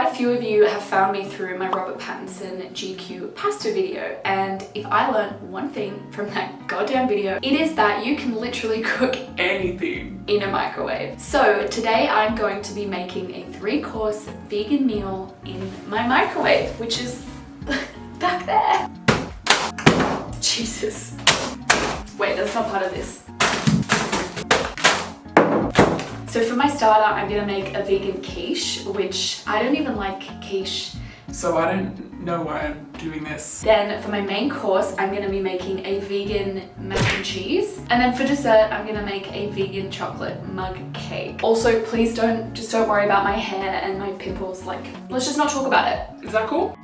Quite a few of you have found me through my Robert Pattinson GQ pasta video, and if I learned one thing from that goddamn video, it is that you can literally cook anything in a microwave. So today I'm going to be making a 3-course vegan meal in my microwave, which is back there. Jesus. Wait, that's not part of this. So for my starter, I'm gonna make a vegan quiche, which I don't even like quiche. So I don't know why I'm doing this. Then for my main course, I'm gonna be making a vegan mac and cheese. And then for dessert, I'm gonna make a vegan chocolate mug cake. Also, please don't worry about my hair and my pimples. Like, let's just not talk about it. Is that cool?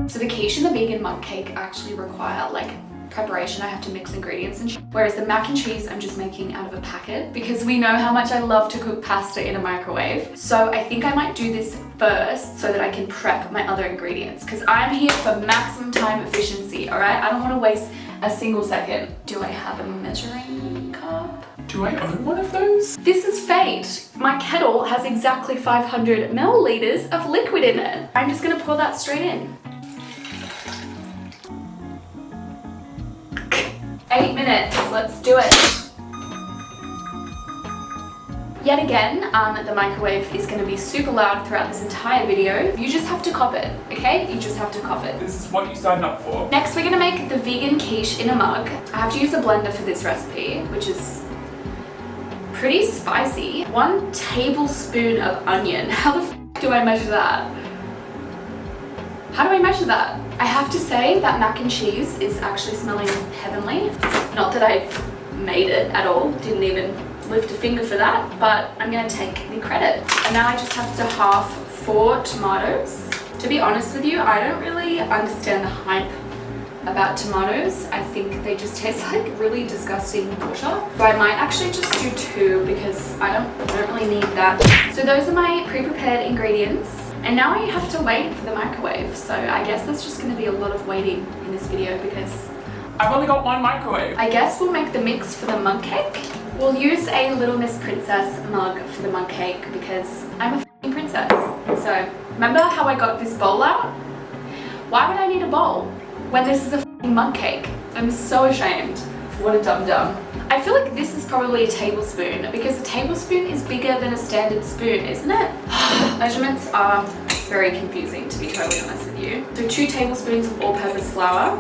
So the quiche and the vegan mug cake actually require like preparation. I have to mix ingredients and shit. Whereas the mac and cheese I'm just making out of a packet because we know how much I love to cook pasta in a microwave. So I think I might do this first so that I can prep my other ingredients because I'm here for maximum time efficiency, all right? I don't want to waste a single second. Do I have a measuring cup? Do I own one of those? This is fate. My kettle has exactly 500 milliliters of liquid in it. I'm just gonna pour that straight in. 8 minutes, let's do it. Yet again, the microwave is gonna be super loud throughout this entire video. You just have to cop it, okay? You just have to cop it. This is what you signed up for. Next, we're gonna make the vegan quiche in a mug. I have to use a blender for this recipe, which is pretty spicy. 1 tablespoon of onion. How the f do I measure that? How do I measure that? I have to say that mac and cheese is actually smelling heavenly. Not that I made it at all, didn't even lift a finger for that, but I'm gonna take the credit. And now I just have to half 4 tomatoes. To be honest with you, I don't really understand the hype about tomatoes. I think they just taste like really disgusting water. So I might actually just do 2 because I don't really need that. So those are my pre-prepared ingredients. And now I have to wait for the microwave. So I guess there's just gonna be a lot of waiting in this video because I've only got 1 microwave. I guess we'll make the mix for the mug cake. We'll use a Little Miss Princess mug for the mug cake because I'm a f***ing princess. So remember how I got this bowl out? Why would I need a bowl when this is a f***ing mug cake? I'm so ashamed. What a dum-dum. I feel like this is probably a tablespoon because a tablespoon is bigger than a standard spoon, isn't it? Measurements are very confusing, to be totally honest with you. So 2 tablespoons of all-purpose flour.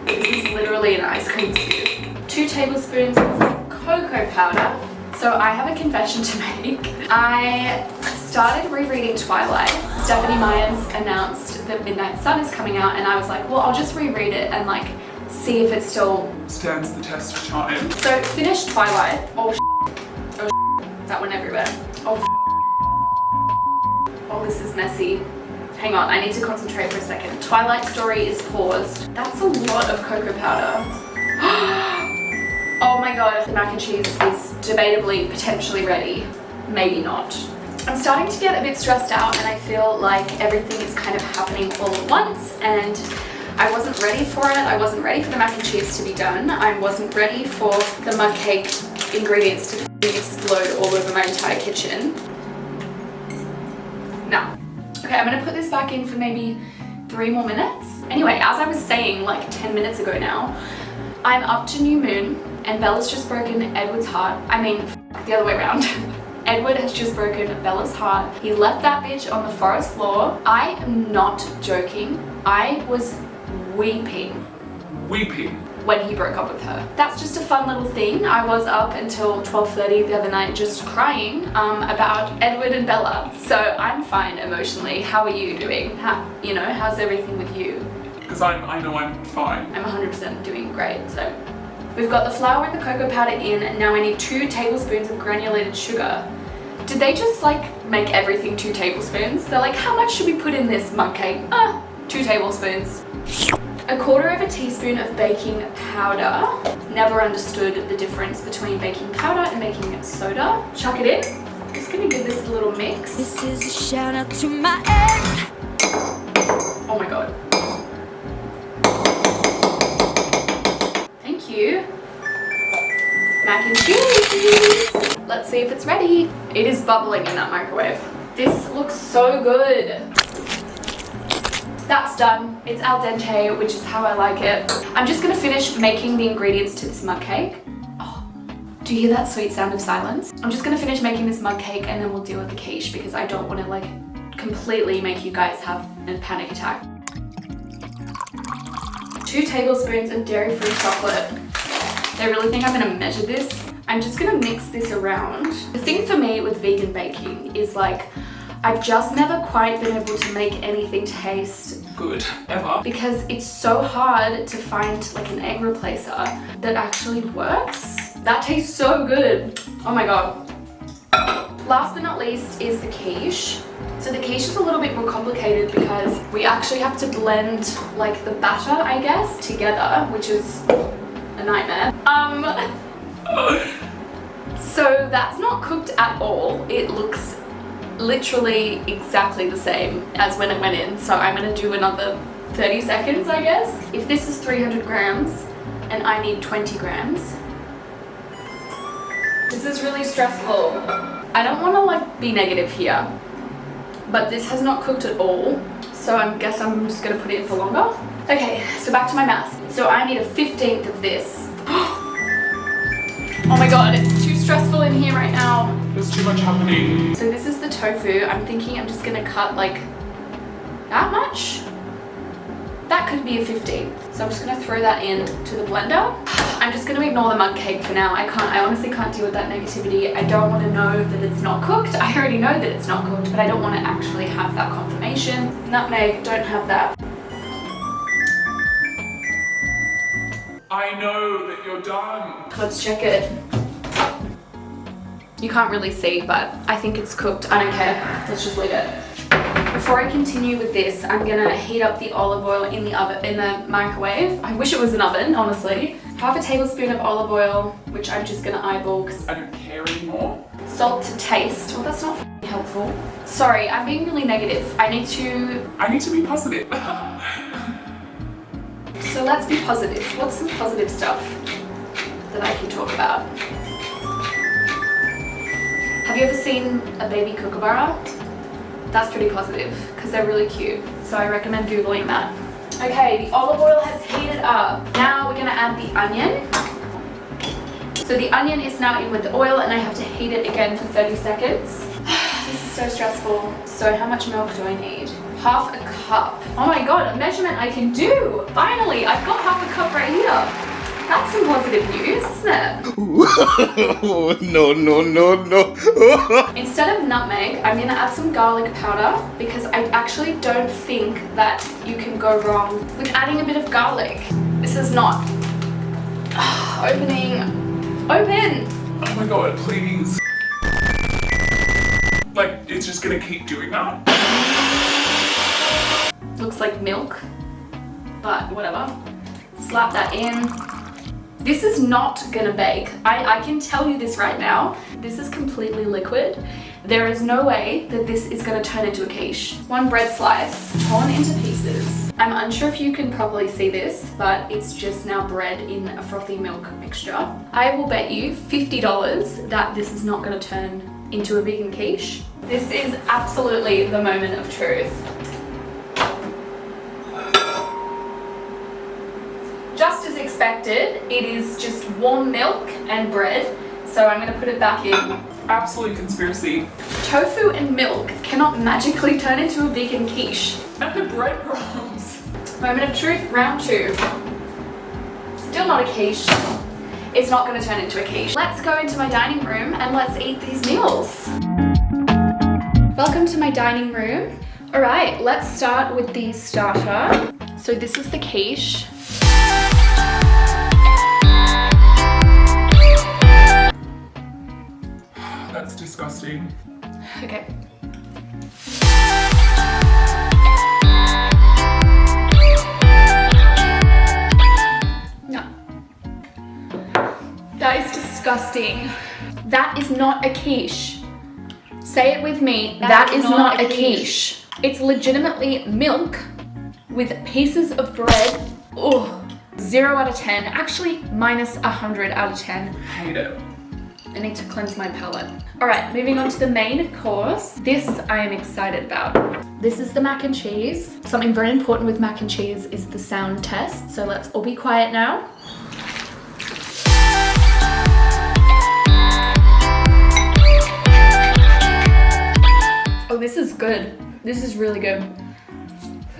This is literally an ice cream scoop. 2 tablespoons of cocoa powder. So I have a confession to make. I started rereading Twilight. Stephanie Meyer's announced that Midnight Sun is coming out and I was like, well, I'll just reread it and like see if it still stands the test of time. So finished Twilight. Oh that went everywhere. Oh, this is messy. Hang on, I need to concentrate for a second. Twilight story is paused. That's a lot of cocoa powder. Oh my god, the mac and cheese is debatably potentially ready. Maybe not. I'm starting to get a bit stressed out and I feel like everything is kind of happening all at once and I wasn't ready for it. I wasn't ready for the mac and cheese to be done. I wasn't ready for the mug cake ingredients to explode all over my entire kitchen. No. Okay, I'm gonna put this back in for maybe 3 more minutes. Anyway, as I was saying like 10 minutes ago now, I'm up to new moon and Bella's just broken Edward's heart. I mean, the other way around. Edward has just broken Bella's heart. He left that bitch on the forest floor. I am not joking. I was weeping when he broke up with her. That's just a fun little thing. I was up until 12:30 the other night just crying about Edward and Bella. So I'm fine emotionally. How are you doing? How's everything with you? Because I know I'm fine. I'm 100% doing great. So we've got the flour and the cocoa powder in, and now I need 2 tablespoons of granulated sugar. Did they just like make everything 2 tablespoons? They're like, how much should we put in this mug cake? 2 tablespoons. 1/4 teaspoon of baking powder. Never understood the difference between baking powder and baking soda. Chuck it in. Just gonna give this a little mix. This is a shout out to my ex. Oh my god. Thank you. Mac and cheese. Let's see if it's ready. It is bubbling in that microwave. This looks so good. That's done. It's al dente, which is how I like it. I'm just gonna finish making the ingredients to this mug cake. Oh, do you hear that sweet sound of silence? I'm just gonna finish making this mug cake and then we'll deal with the quiche because I don't want to like completely make you guys have a panic attack. 2 tablespoons of dairy-free chocolate. They really think I'm gonna measure this. I'm just gonna mix this around. The thing for me with vegan baking is like, I've just never quite been able to make anything taste Good, ever. because it's so hard to find like an egg replacer that actually works. That tastes so good. Oh my God. Last but not least is the quiche. So the quiche is a little bit more complicated because we actually have to blend like the batter, I guess, together, which is a nightmare. So that's not cooked at all. It looks literally exactly the same as when it went in. So I'm gonna do another 30 seconds, I guess. If this is 300 grams and I need 20 grams, this is really stressful. I don't wanna like be negative here, but this has not cooked at all. So I guess I'm just gonna put it in for longer. Okay, so back to my maths. So I need a 15th of this. Oh my God, it's too stressful in here right now. There's too much happening. So this is the tofu. I'm thinking I'm just gonna cut like that much. That could be a 15th. So I'm just gonna throw that in to the blender. I'm just gonna ignore the mug cake for now. I honestly can't deal with that negativity. I don't wanna know that it's not cooked. I already know that it's not cooked, but I don't wanna actually have that confirmation. Nutmeg, don't have that. I know that you're done. Let's check it. You can't really see, but I think it's cooked. I don't care. Let's just leave it. Before I continue with this, I'm gonna heat up the olive oil in the oven, in the microwave. I wish it was an oven, honestly. Half a tablespoon of olive oil, which I'm just gonna eyeball because I don't care anymore. salt to taste. Well, that's not helpful. Sorry, I'm being really negative. I need to be positive. So let's be positive. What's some positive stuff that I can talk about? Have you ever seen a baby kookaburra? That's pretty positive because they're really cute. So I recommend Googling that. Okay, the olive oil has heated up. Now we're gonna add the onion. So the onion is now in with the oil and I have to heat it again for 30 seconds. This is so stressful. So how much milk do I need? Half a cup. Oh my God, a measurement I can do. Finally, I've got half a cup right here. That's some positive news, isn't it? No. Instead of nutmeg, I'm gonna add some garlic powder because I actually don't think that you can go wrong with adding a bit of garlic. This is not opening. Open! Oh my God, please. Like, it's just gonna keep doing that? Looks like milk, but whatever. Slap that in. This is not gonna bake. I can tell you this right now. This is completely liquid. There is no way that this is gonna turn into a quiche. One bread slice, torn into pieces. I'm unsure if you can probably see this, but it's just now bread in a frothy milk mixture. I will bet you $50 that this is not gonna turn into a vegan quiche. This is absolutely the moment of truth. Just as expected, it is just warm milk and bread, so I'm gonna put it back in. Absolute conspiracy. Tofu and milk cannot magically turn into a vegan quiche. And the breadcrumbs. Moment of truth, round 2. Still not a quiche. It's not gonna turn into a quiche. Let's go into my dining room and let's eat these meals. Welcome to my dining room. All right, let's start with the starter. So this is the quiche. That's disgusting. Okay. No. That is disgusting. That is not a quiche. Say it with me. That is not a quiche. It's legitimately milk with pieces of bread. Oh, 0 out of 10. Actually, minus 100 out of 10. Hate it. I need to cleanse my palate. All right, moving on to the main course. This I am excited about. This is the mac and cheese. Something very important with mac and cheese is the sound test. So let's all be quiet now. Oh, this is good. This is really good.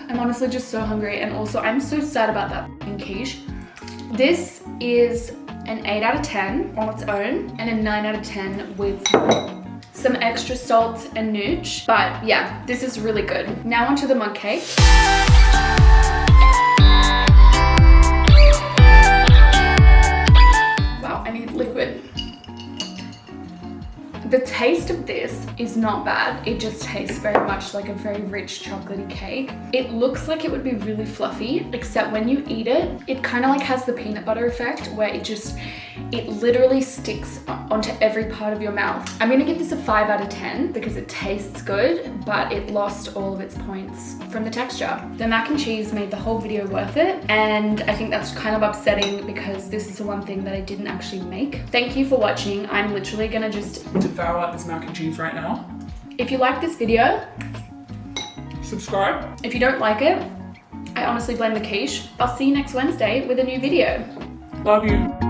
I'm honestly just so hungry, and also I'm so sad about that f***ing quiche. This is an 8 out of 10 on its own and a 9 out of 10 with some extra salt and nooch. But yeah, this is really good. Now onto the mug cake. Wow, I need liquid. The taste of this is not bad. It just tastes very much like a very rich chocolatey cake. It looks like it would be really fluffy, except when you eat it, it kind of like has the peanut butter effect where it literally sticks onto every part of your mouth. I'm gonna give this a 5 out of 10 because it tastes good, but it lost all of its points from the texture. The mac and cheese made the whole video worth it, and I think that's kind of upsetting because this is the one thing that I didn't actually make. Thank you for watching. I'm literally gonna just Devour this mac and cheese right now. If you like this video, Subscribe. if you don't like it, I honestly blame the quiche. I'll see you next Wednesday with a new video. Love you.